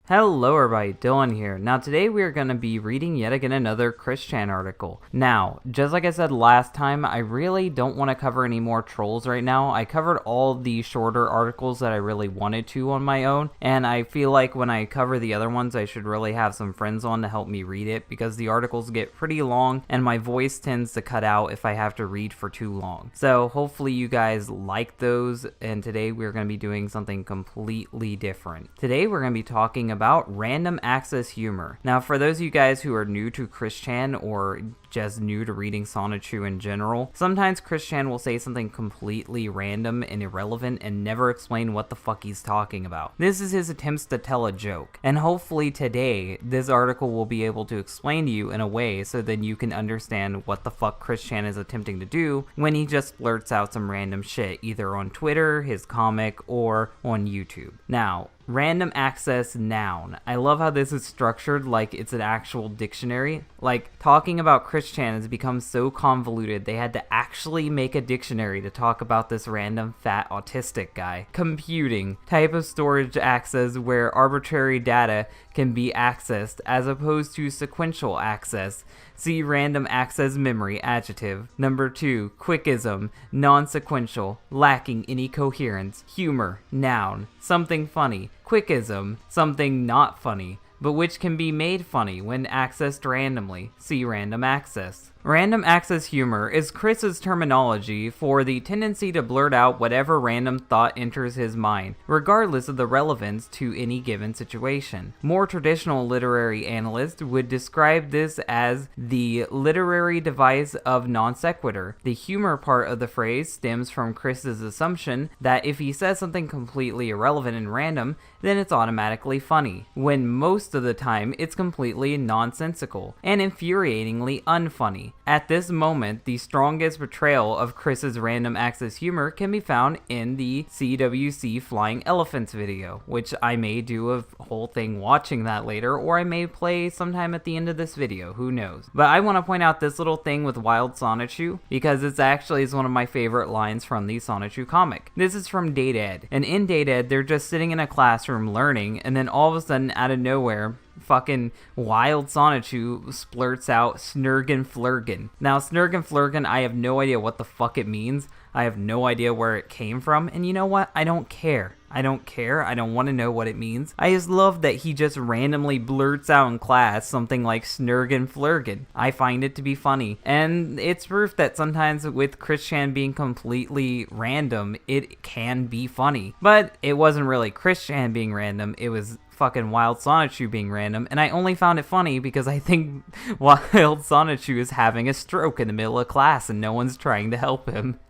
Hello everybody, Dylan here. Now today we are going to be reading yet again another Chris Chan article. Now, just like I said last time, I really don't want to cover any more trolls right now. I covered all the shorter articles that I really wanted to on my own, and I feel like when I cover the other ones I should really have some friends on to help me read it because the articles get pretty long and my voice tends to cut out if I have to read for too long. So hopefully you guys like those, and today we're going to be doing something completely different. Today we're going to be talking about random access humor. Now, for those of you guys who are new to Chris Chan or just new to reading Sonichu in general, sometimes Chris Chan will say something completely random and irrelevant and never explain what the fuck he's talking about. This is his attempts to tell a joke, and hopefully today this article will be able to explain to you in a way so then you can understand what the fuck Chris Chan is attempting to do when he just blurts out some random shit either on Twitter, his comic, or on YouTube. Now, random access noun. I love how this is structured like it's an actual dictionary. Like, talking about Chris Chan has become so convoluted they had to actually make a dictionary to talk about this random fat autistic guy. Computing. Type of storage access where arbitrary data can be accessed as opposed to sequential access. See random access memory adjective. Number 2, quickism, non-sequential, lacking any coherence. Humor, noun, something funny. Quickism, something not funny, but which can be made funny when accessed randomly. See random access. Random access humor is Chris's terminology for the tendency to blurt out whatever random thought enters his mind, regardless of the relevance to any given situation. More traditional literary analysts would describe this as the literary device of non sequitur. The humor part of the phrase stems from Chris's assumption that if he says something completely irrelevant and random, then it's automatically funny, when most of the time it's completely nonsensical and infuriatingly unfunny. At this moment, the strongest portrayal of Chris's random access humor can be found in the CWC Flying Elephants video, which I may do a whole thing watching that later, or I may play sometime at the end of this video, who knows. But I want to point out this little thing with Wild Sonichu, because it's actually is one of my favorite lines from the Sonichu comic. This is from Date Ed, and in Date Ed, they're just sitting in a classroom learning, and then all of a sudden, out of nowhere, fucking Wild Sonichu splurts out Snurgin Flurgin. Now, Snurgin Flurgin, I have no idea what the fuck it means. I have no idea where it came from, and you know what? I don't care. I don't care. I don't want to know what it means. I just love that he just randomly blurts out in class something like Snurgin Flurgin. I find it to be funny. And it's proof that sometimes with Chris Chan being completely random, it can be funny. But it wasn't really Chris Chan being random, it was fucking Wild Sonichu being random, and I only found it funny because I think Wild Sonichu is having a stroke in the middle of class and no one's trying to help him.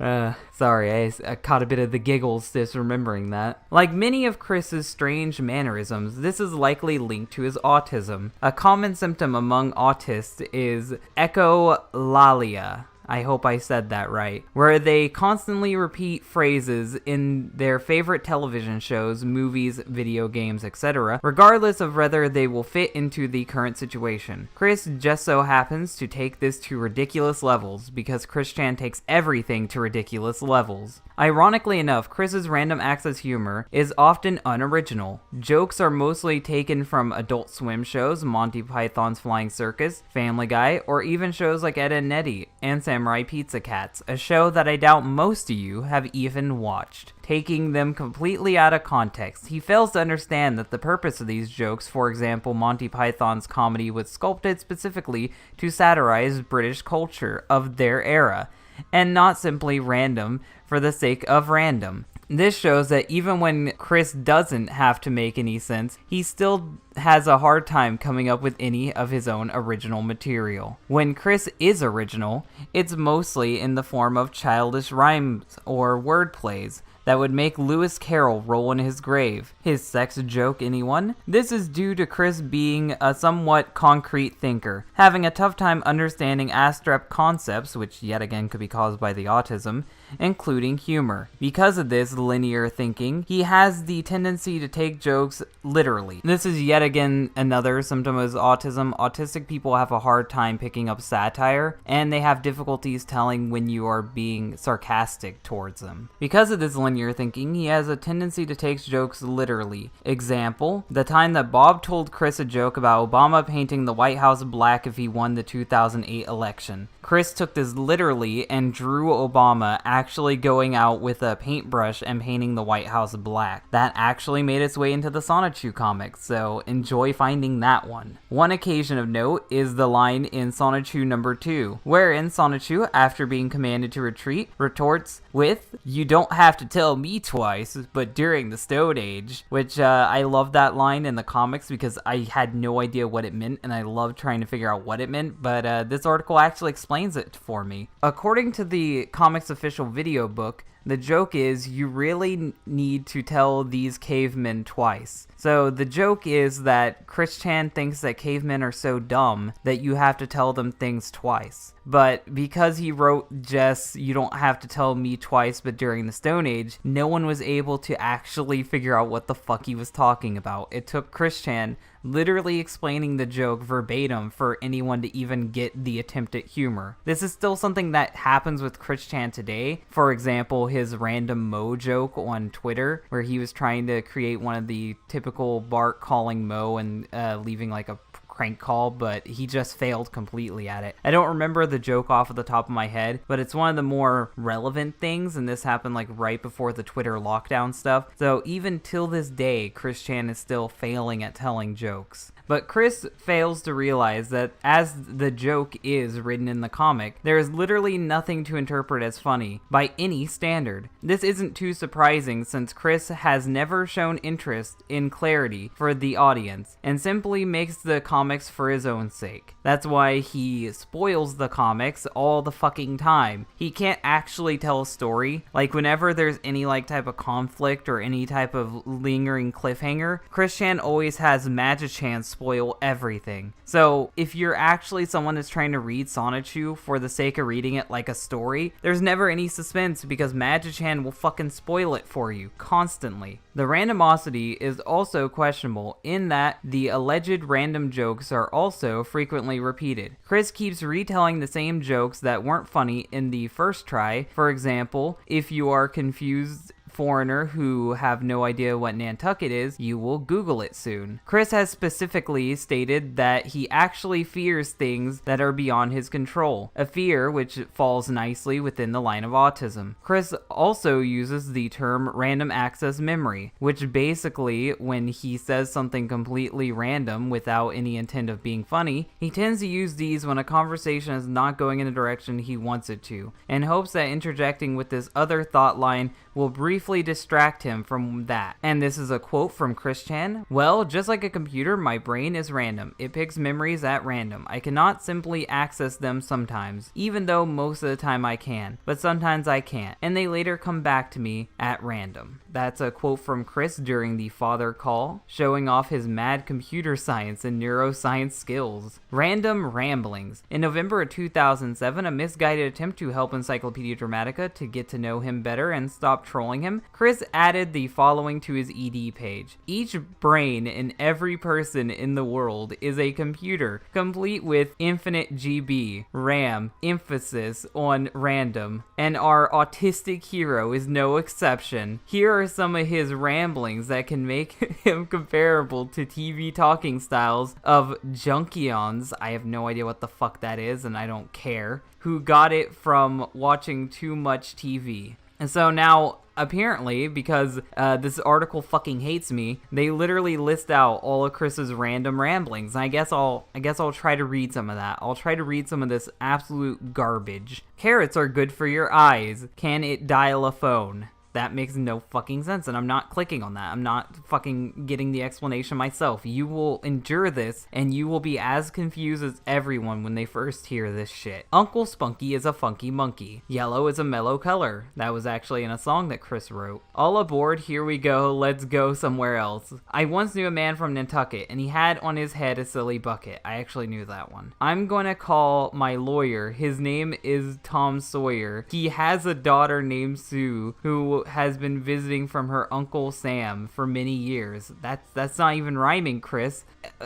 Sorry, I caught a bit of the giggles just remembering that. Like many of Chris's strange mannerisms, this is likely linked to his autism. A common symptom among autists is echolalia. I hope I said that right, where they constantly repeat phrases in their favorite television shows, movies, video games, etc., regardless of whether they will fit into the current situation. Chris just so happens to take this to ridiculous levels, because Chris Chan takes everything to ridiculous levels. Ironically enough, Chris's random access humor is often unoriginal. Jokes are mostly taken from Adult Swim shows, Monty Python's Flying Circus, Family Guy, or even shows like Ed, Edd n Eddy and Samurai Pizza Cats, a show that I doubt most of you have even watched. Taking them completely out of context, he fails to understand that the purpose of these jokes, for example Monty Python's comedy, was sculpted specifically to satirize British culture of their era, and not simply random for the sake of random. This shows that even when Chris doesn't have to make any sense, he still has a hard time coming up with any of his own original material. When Chris is original, it's mostly in the form of childish rhymes or word plays that would make Lewis Carroll roll in his grave. His sex joke, anyone? This is due to Chris being a somewhat concrete thinker, having a tough time understanding abstract concepts, which yet again could be caused by the autism, including humor. Because of this linear thinking, he has the tendency to take jokes literally. This is yet again another symptom of his autism. Autistic people have a hard time picking up satire, and they have difficulties telling when you are being sarcastic towards them. Because of this linear one you're thinking, he has a tendency to take jokes literally. Example, the time that Bob told Chris a joke about Obama painting the White House black if he won the 2008 election. Chris took this literally and drew Obama actually going out with a paintbrush and painting the White House black. That actually made its way into the CWCki comics, so enjoy finding that one. One occasion of note is the line in CWCki number 2, wherein CWCki, after being commanded to retreat, retorts with, "You don't have to tell me twice, but during the Stone Age," which I love that line in the comics because I had no idea what it meant, and I love trying to figure out what it meant, but this article actually explains it for me. According to the comics official video book, the joke is you really need to tell these cavemen twice. So the joke is that Chris Chan thinks that cavemen are so dumb that you have to tell them things twice. But because he wrote just, "You don't have to tell me twice, but during the Stone Age," no one was able to actually figure out what the fuck he was talking about. It took Chris Chan literally explaining the joke verbatim for anyone to even get the attempt at humor. This is still something that happens with Chris Chan today. For example, his random Mo joke on Twitter, where he was trying to create one of the typical Bart calling Mo and leaving like a crank call, but he just failed completely at it. I don't remember the joke off of the top of my head, but it's one of the more relevant things, and this happened like right before the Twitter lockdown stuff. So even till this day, Chris Chan is still failing at telling jokes. But Chris fails to realize that as the joke is written in the comic, there is literally nothing to interpret as funny by any standard. This isn't too surprising since Chris has never shown interest in clarity for the audience and simply makes the comics for his own sake. That's why he spoils the comics all the fucking time. He can't actually tell a story. Like whenever there's any like type of conflict or any type of lingering cliffhanger, Chris Chan always has Magichan spoil everything. So if you're actually someone that's trying to read CWCki for the sake of reading it like a story, there's never any suspense because Magichan will fucking spoil it for you constantly. The randomosity is also questionable in that the alleged random jokes are also frequently repeated. Chris keeps retelling the same jokes that weren't funny in the first try. For example, if you are confused foreigner who have no idea what Nantucket is, you will Google it soon. Chris has specifically stated that he actually fears things that are beyond his control, a fear which falls nicely within the line of autism. Chris also uses the term random access memory, which basically, when he says something completely random without any intent of being funny, he tends to use these when a conversation is not going in the direction he wants it to, in hopes that interjecting with this other thought line will briefly distract him from that. And this is a quote from Chris Chan. "Well, just like a computer, my brain is random. It picks memories at random. I cannot simply access them sometimes, even though most of the time I can, but sometimes I can't, and they later come back to me at random." That's a quote from Chris during the father call, showing off his mad computer science and neuroscience skills. Random ramblings. In November of 2007, a misguided attempt to help Encyclopedia Dramatica to get to know him better and stop trolling him, Chris added the following to his ED page. "Each brain in every person in the world is a computer, complete with infinite GB, RAM, emphasis on random, and our autistic hero is no exception. Here are some of his ramblings that can make him comparable to TV talking styles of Junkions," I have no idea what the fuck that is, and I don't care, "who got it from watching too much TV." And so now, apparently, because this article fucking hates me, they literally list out all of Chris's random ramblings. I guess I'll try to read some of that. I'll try to read some of this absolute garbage. "Carrots are good for your eyes. Can it dial a phone?" That makes no fucking sense, and I'm not clicking on that. I'm not fucking getting the explanation myself. You will endure this, and you will be as confused as everyone when they first hear this shit. "Uncle Spunky is a funky monkey. Yellow is a mellow color." That was actually in a song that Chris wrote. "All aboard, here we go, let's go somewhere else. I once knew a man from Nantucket, and he had on his head a silly bucket." I actually knew that one. "I'm gonna call my lawyer. His name is Tom Sawyer. He has a daughter named Sue, who has been visiting from her Uncle Sam for many years." That's not even rhyming, Chris.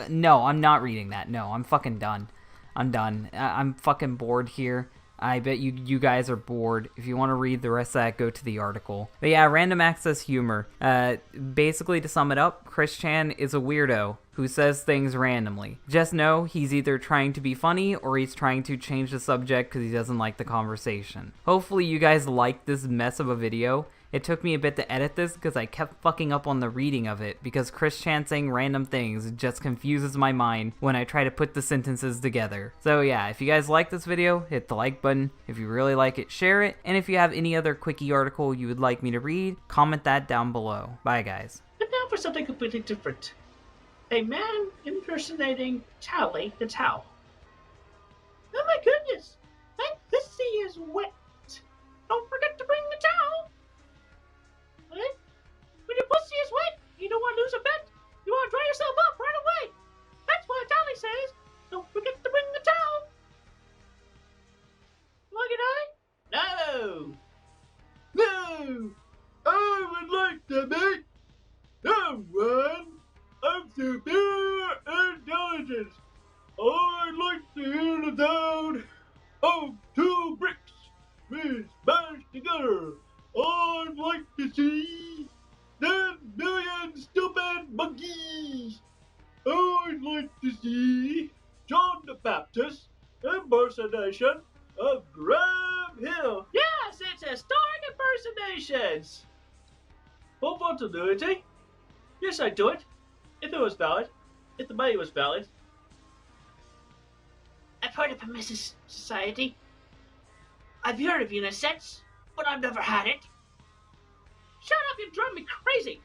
No, I'm not reading that. No, I'm fucking done. I'm done. I'm fucking bored here. I bet you guys are bored. If you want to read the rest of that, go to the article. But yeah, random access humor. Basically, to sum it up, Chris Chan is a weirdo who says things randomly. Just know he's either trying to be funny or he's trying to change the subject because he doesn't like the conversation. Hopefully you guys like this mess of a video. It took me a bit to edit this because I kept fucking up on the reading of it because Chris Chan saying random things just confuses my mind when I try to put the sentences together. So yeah, if you guys like this video, hit the like button. If you really like it, share it. And if you have any other quickie article you would like me to read, comment that down below. Bye guys. But now for something completely different. A man impersonating Tally the towel. Oh my goodness! My pussy is wet. Don't forget to bring the towel. What? When your pussy is wet, you don't want to lose a bet. You want to dry yourself up right away. That's why Tally says, don't forget to bring the towel. Like it, No! No! I would like to make someone of superior intelligence. I'd like to hear the sound of two bricks being smashed together. I'd like to see 10 million stupid monkeys. I'd like to see John the Baptist impersonation of Graham Hill. Yes, it's historic impersonations. For continuity, yes, I'd do it. If it was valid. If the money was valid. I've heard of a Mrs. Society. I've heard of unisets, but I've never had it. Shut up, you drive me crazy.